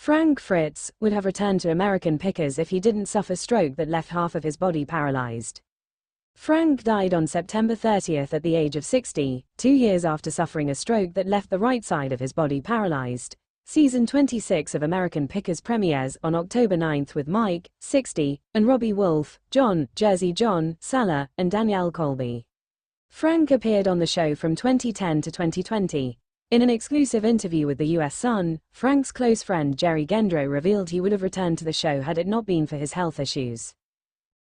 Frank Fritz would have returned to American Pickers if he didn't suffer stroke that left half of his body paralyzed. Frank died on September 30th at the age of 60, 2 years after suffering a stroke that left the right side of his body paralyzed. Season 26 of American Pickers premieres on October 9th with Mike, 60, and Robbie Wolf, John, Jersey John, Salah, and Danielle Colby. Frank appeared on the show from 2010 to 2020. In an exclusive interview with the US Sun, Frank's close friend Jerry Gendro revealed he would have returned to the show had it not been for his health issues.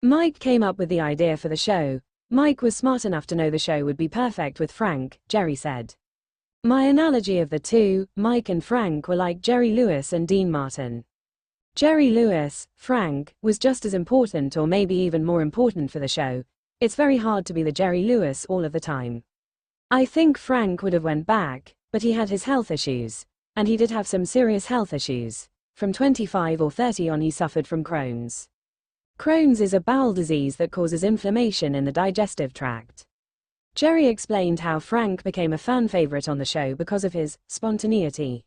Mike came up with the idea for the show. Mike was smart enough to know the show would be perfect with Frank, Jerry said. My analogy of the two, Mike and Frank, were like Jerry Lewis and Dean Martin. Jerry Lewis, Frank, was just as important or maybe even more important for the show. It's very hard to be the Jerry Lewis all of the time. I think Frank would have went back, but he had his health issues. And he did have some serious health issues. From 25 or 30 on he suffered from Crohn's. Crohn's is a bowel disease that causes inflammation in the digestive tract. Jerry explained how Frank became a fan favorite on the show because of his spontaneity.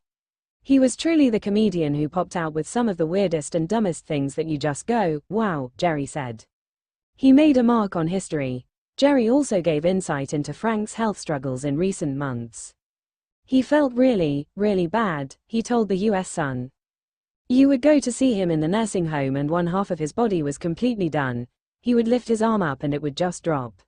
He was truly the comedian who popped out with some of the weirdest and dumbest things that you just go, wow, Jerry said. He made a mark on history. Jerry also gave insight into Frank's health struggles in recent months. He felt really, really bad, he told the US Sun. You would go to see him in the nursing home and one half of his body was completely done. He would lift his arm up and it would just drop.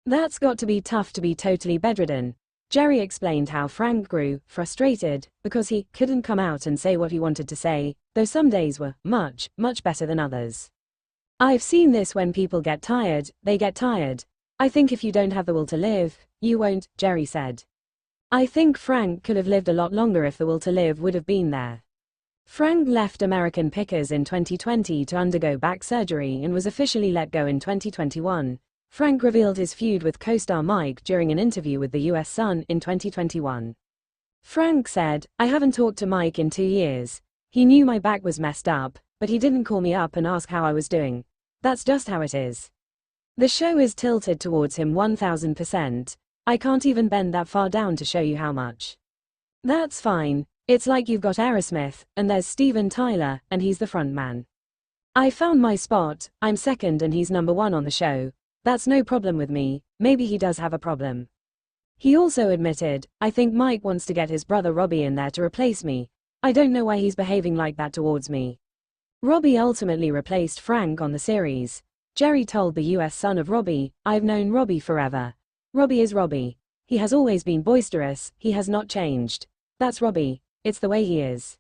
That's got to be tough to be totally bedridden. Jerry explained how Frank grew frustrated because he couldn't come out and say what he wanted to say, though some days were much, much better than others. I've seen this when people get tired, they get tired. I think if you don't have the will to live, you won't, Jerry said. I think Frank could have lived a lot longer if the will to live would have been there. Frank left American Pickers in 2020 to undergo back surgery and was officially let go in 2021. Frank revealed his feud with co-star Mike during an interview with the US Sun in 2021. Frank said, I haven't talked to Mike in 2 years. He knew my back was messed up, but he didn't call me up and ask how I was doing. That's just how it is. The show is tilted towards him 1000%. I can't even bend that far down to show you how much. That's fine. It's like you've got Aerosmith, and there's Steven Tyler, and he's the front man. I found my spot, I'm second and he's number 1 on the show. That's no problem with me, maybe he does have a problem. He also admitted, I think Mike wants to get his brother Robbie in there to replace me. I don't know why he's behaving like that towards me. Robbie ultimately replaced Frank on the series. Jerry told the US Sun of Robbie, I've known Robbie forever. Robbie is Robbie. He has always been boisterous, he has not changed. That's Robbie. It's the way he is.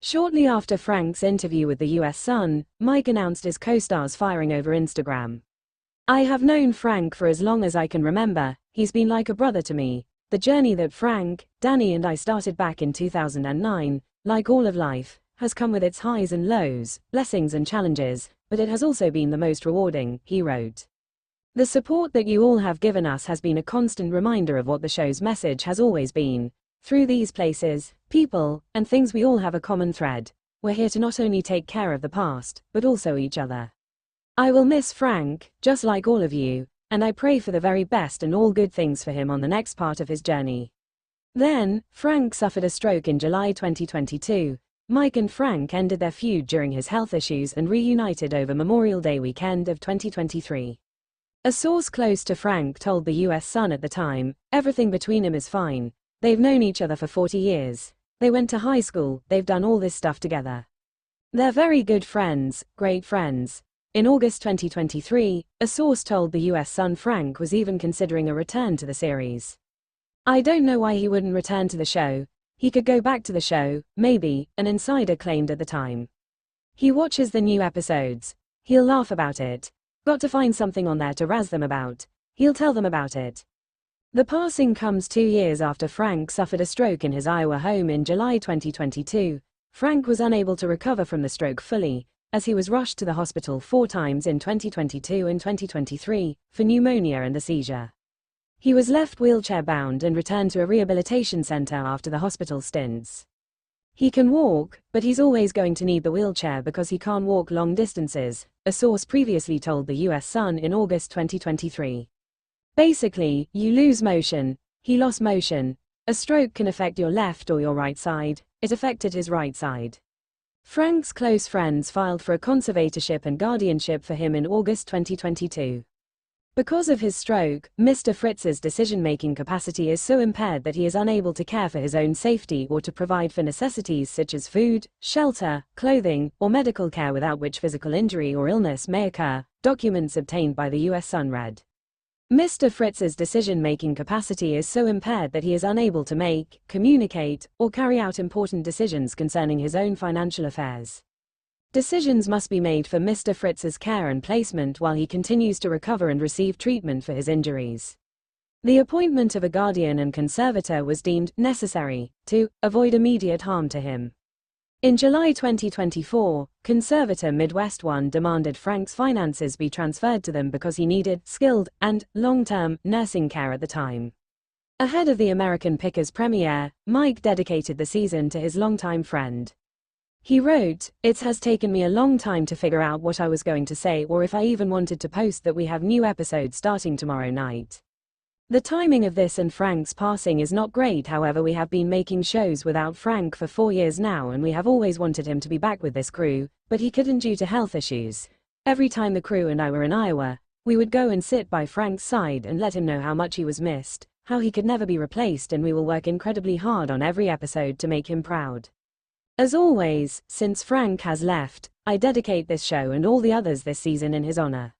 Shortly after Frank's interview with the US Sun, Mike announced his co-stars firing over Instagram. I have known Frank for as long as I can remember, he's been like a brother to me. The journey that Frank, Danny and I started back in 2009, like all of life, has come with its highs and lows, blessings and challenges, but it has also been the most rewarding, he wrote. The support that you all have given us has been a constant reminder of what the show's message has always been. Through these places, people, and things we all have a common thread. We're here to not only take care of the past, but also each other. I will miss Frank, just like all of you, and I pray for the very best and all good things for him on the next part of his journey. Then, Frank suffered a stroke in July 2022. Mike and Frank ended their feud during his health issues and reunited over Memorial Day weekend of 2023. A source close to Frank told the US Sun at the time, everything between them is fine. They've known each other for 40 years. They went to high school, they've done all this stuff together. They're very good friends, great friends. In August 2023, a source told the US Sun Frank was even considering a return to the series. I don't know why he wouldn't return to the show. He could go back to the show, maybe, an insider claimed at the time. He watches the new episodes. He'll laugh about it. Got to find something on there to razz them about. He'll tell them about it. The passing comes 2 years after Frank suffered a stroke in his Iowa home in July 2022. Frank was unable to recover from the stroke fully, as he was rushed to the hospital 4 times in 2022 and 2023, for pneumonia and a seizure. He was left wheelchair-bound and returned to a rehabilitation center after the hospital stints. He can walk, but he's always going to need the wheelchair because he can't walk long distances, a source previously told the US Sun in August 2023. Basically, you lose motion. He lost motion. A stroke can affect your left or your right side. It affected his right side. Frank's close friends filed for a conservatorship and guardianship for him in August 2022. Because of his stroke, Mr. Fritz's decision-making capacity is so impaired that he is unable to care for his own safety or to provide for necessities such as food, shelter, clothing, or medical care, without which physical injury or illness may occur, documents obtained by the U.S. Sun read. Mr. Fritz's decision-making capacity is so impaired that he is unable to make, communicate, or carry out important decisions concerning his own financial affairs. Decisions must be made for Mr. Fritz's care and placement while he continues to recover and receive treatment for his injuries. The appointment of a guardian and conservator was deemed necessary to avoid immediate harm to him. In July 2024, conservator Midwest One demanded Frank's finances be transferred to them because he needed skilled and long-term nursing care at the time. Ahead of the American Pickers premiere, Mike dedicated the season to his longtime friend. He wrote, "It has taken me a long time to figure out what I was going to say or if I even wanted to post that we have new episodes starting tomorrow night. The timing of this and Frank's passing is not great, however we have been making shows without Frank for 4 years now and we have always wanted him to be back with this crew, but he couldn't due to health issues. Every time the crew and I were in Iowa, we would go and sit by Frank's side and let him know how much he was missed, how he could never be replaced, and we will work incredibly hard on every episode to make him proud. As always, since Frank has left, I dedicate this show and all the others this season in his honor."